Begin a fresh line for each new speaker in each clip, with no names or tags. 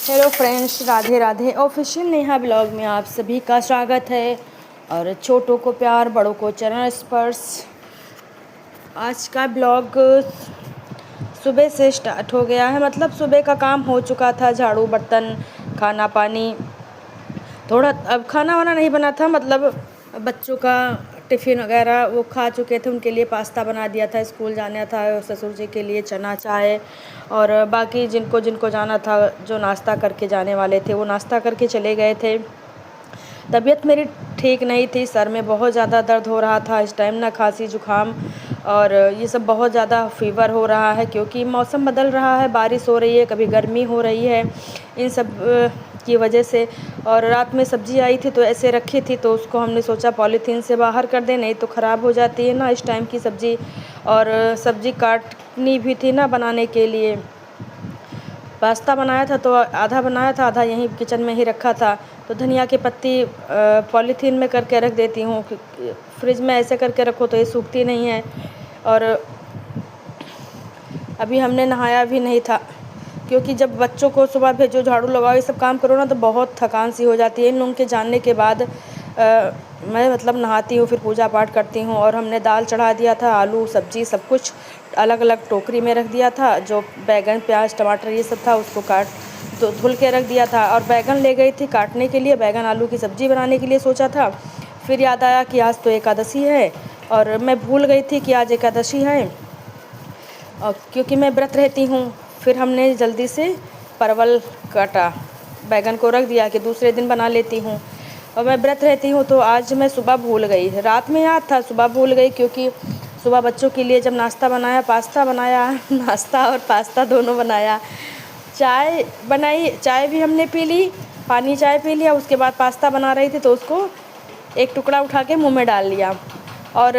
Hello friends, Radhe Radhe. Official Neha blog में आप सभी का स्वागत है। और छोटों को प्यार, बड़ों को चरण स्पर्श। आज का ब्लॉग सुबह से स्टार्ट हो गया है। मतलब सुबह का काम हो चुका था, झाड़ू बर्तन खाना पानी। थोड़ा अब खाना वाना नहीं बना था, मतलब बच्चों का टिफ़िन वगैरह वो खा चुके थे। उनके लिए पास्ता बना दिया था, स्कूल जाना था। ससुर जी के लिए चना चाय, और बाकी जिनको जिनको जाना था, जो नाश्ता करके जाने वाले थे वो नाश्ता करके चले गए थे। तबीयत मेरी ठीक नहीं थी, सर में बहुत ज़्यादा दर्द हो रहा था इस टाइम ना, खांसी जुकाम और ये सब बहुत ज़्यादा फीवर हो रहा है, क्योंकि मौसम बदल रहा है, बारिश हो रही है, कभी गर्मी हो रही है, इन सब की वजह से। और रात में सब्ज़ी आई थी तो ऐसे रखी थी, तो उसको हमने सोचा पॉलीथीन से बाहर कर दें, नहीं तो ख़राब हो जाती है ना इस टाइम की सब्ज़ी। और सब्ज़ी काटनी भी थी ना बनाने के लिए। पास्ता बनाया था तो आधा बनाया था, आधा यहीं किचन में ही रखा था। तो धनिया की पत्ती पॉलीथीन में करके रख देती हूँ, फ्रिज में ऐसे करके रखो तो ये सूखती नहीं है। और अभी हमने नहाया भी नहीं था, क्योंकि जब बच्चों को सुबह भेजो, झाड़ू लगाओ, ये सब काम करो ना, तो बहुत थकान सी हो जाती है। इन लोगों के जानने के बाद मैं मतलब नहाती हूँ, फिर पूजा पाठ करती हूँ। और हमने दाल चढ़ा दिया था, आलू सब्जी सब कुछ अलग अलग टोकरी में रख दिया था। जो बैगन प्याज टमाटर ये सब था उसको काट तो धुल के रख दिया था। और बैगन ले गई थी काटने के लिए, बैगन आलू की सब्ज़ी बनाने के लिए सोचा था। फिर याद आया कि आज तो एकादशी है, और मैं भूल गई थी कि आज एकादशी है, और क्योंकि मैं व्रत रहती हूँ। फिर हमने जल्दी से परवल काटा, बैगन को रख दिया कि दूसरे दिन बना लेती हूँ। और मैं व्रत रहती हूँ तो आज मैं सुबह भूल गई, रात में याद था, सुबह भूल गई। क्योंकि सुबह बच्चों के लिए जब नाश्ता बनाया, पास्ता बनाया नाश्ता और पास्ता दोनों बनाया, चाय बनाई, चाय भी हमने पी ली, पानी चाय पी लिया। उसके बाद पास्ता बना रही थी तो उसको एक टुकड़ा उठा के मुँह में डाल लिया। और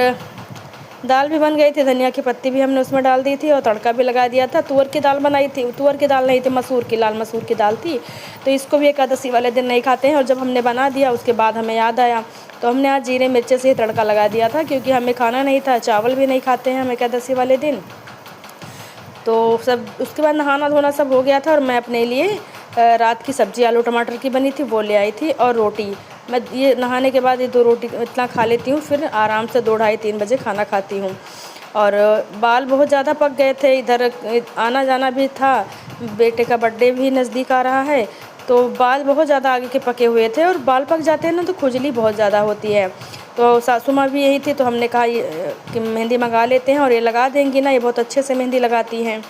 दाल भी बन गई थी, धनिया की पत्ती भी हमने उसमें डाल दी थी, और तड़का भी लगा दिया था। तुअर की दाल बनाई थी, तुअर की दाल नहीं थी, मसूर की, लाल मसूर की दाल थी। तो इसको भी एकादशी वाले दिन नहीं खाते हैं। और जब हमने बना दिया उसके बाद हमें याद आया, तो हमने आज जीरे मिर्चे से ही तड़का लगा दिया था, क्योंकि हमें खाना नहीं था, चावल भी नहीं खाते हैं हम एकादशी वाले दिन। तो सब उसके बाद नहाना धोना सब हो गया था, और मैं अपने लिए रात की सब्ज़ी आलू टमाटर की बनी थी वो ले आई थी, और रोटी। मैं ये नहाने के बाद ये 2 रोटी इतना खा लेती हूँ, फिर आराम से 2 ढाई 3 बजे खाना खाती हूँ। और बाल बहुत ज़्यादा पक गए थे, इधर आना जाना भी था, बेटे का बर्थडे भी नज़दीक आ रहा है, तो बाल बहुत ज़्यादा आगे के पके हुए थे। और बाल पक जाते हैं ना तो खुजली बहुत ज़्यादा होती है। तो सासू माँ भी यही थी, तो हमने कहा कि मेहंदी मंगा लेते हैं, और ये लगा देंगी ना, ये बहुत अच्छे से मेहंदी लगाती हैं।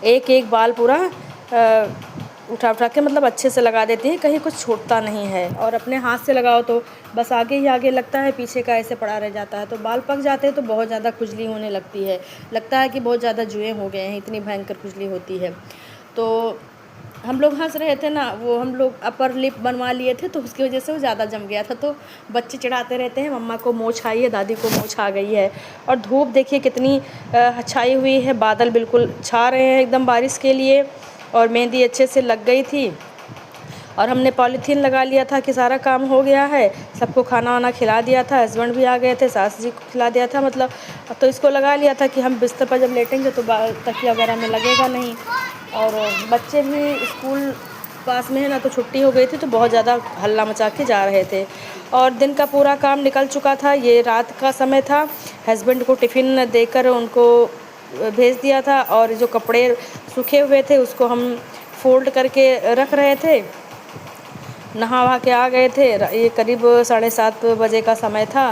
एक एक बाल पूरा उठा उठा के मतलब अच्छे से लगा देती हैं, कहीं कुछ छूटता नहीं है। और अपने हाथ से लगाओ तो बस आगे ही आगे लगता है, पीछे का ऐसे पड़ा रह जाता है। तो बाल पक जाते हैं तो बहुत ज़्यादा खुजली होने लगती है, लगता है कि बहुत ज़्यादा जुए हो गए हैं, इतनी भयंकर खुजली होती है। तो हम लोग हंस रहे थे ना, वो हम लोग अपर लिप बनवा लिए थे, तो उसकी वजह से वो ज़्यादा जम गया था। तो बच्चे चिढ़ाते रहते हैं, मम्मा को मोछ आई है, दादी को मोछ आ गई है। और धूप देखिए कितनी छाई हुई है, बादल बिल्कुल छा रहे हैं एकदम बारिश के लिए। और मेहंदी अच्छे से लग गई थी, और हमने पॉलीथीन लगा लिया था कि सारा काम हो गया है। सबको खाना वाना खिला दिया था, हस्बैंड भी आ गए थे, सास जी को खिला दिया था मतलब। तो इसको लगा लिया था कि हम बिस्तर पर जब लेटेंगे तो तकिया वगैरह में लगेगा नहीं। और बच्चे भी स्कूल पास में है ना, तो छुट्टी हो गई थी, तो बहुत ज़्यादा हल्ला मचा के जा रहे थे। और दिन का पूरा काम निकल चुका था, ये रात का समय था। हस्बैंड को टिफ़िन देकर उनको भेज दिया था, और जो कपड़े सूखे हुए थे उसको हम फोल्ड करके रख रहे थे। नहा वहा के आ गए थे, ये करीब 7:30 बजे का समय था,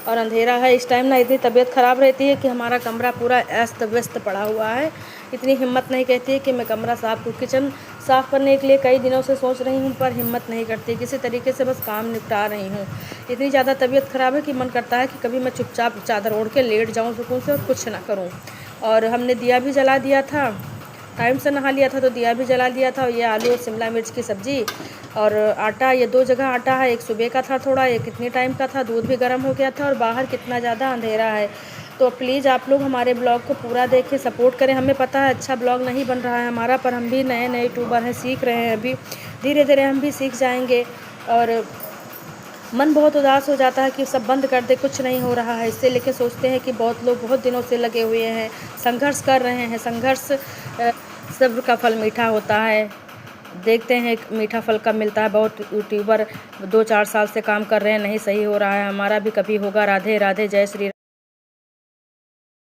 और अंधेरा है इस टाइम ना। इतनी तबीयत ख़राब रहती है कि हमारा कमरा पूरा अस्त व्यस्त पड़ा हुआ है। इतनी हिम्मत नहीं कहती है कि मैं कमरा साफ़, किचन साफ़ करने के लिए कई दिनों से सोच रही हूँ, पर हिम्मत नहीं करती, किसी तरीके से बस काम निपटा रही हूँ। इतनी ज़्यादा तबीयत ख़राब है कि मन करता है कि कभी मैं चुपचाप चादर ओढ़ के लेट जाऊँ सुकून से, और कुछ ना करूँ। और हमने दिया भी जला दिया था, टाइम से नहा लिया था तो दिया भी जला दिया था। और ये आलू और शिमला मिर्च की सब्ज़ी और आटा, ये 2 जगह आटा है, एक सुबह का था थोड़ा, एक कितने टाइम का था, दूध भी गर्म हो गया था, और बाहर कितना ज़्यादा अंधेरा है। तो प्लीज़ आप लोग हमारे ब्लॉग को पूरा देखें, सपोर्ट करें। हमें पता है अच्छा ब्लॉग नहीं बन रहा है हमारा, पर हम भी नए नए यूट्यूबर हैं, सीख रहे हैं अभी, धीरे धीरे हम भी सीख जाएंगे। और मन बहुत उदास हो जाता है कि सब बंद कर दे, कुछ नहीं हो रहा है इससे, लेके सोचते हैं कि बहुत लोग बहुत दिनों से लगे हुए हैं, संघर्ष कर रहे हैं। संघर्ष सब्र का फल मीठा होता है। देखते हैं एक मीठा फल कब मिलता है। बहुत यूट्यूबर 2-4 साल से काम कर रहे हैं, नहीं सही हो रहा है, हमारा भी कभी होगा। राधे राधे, जय श्री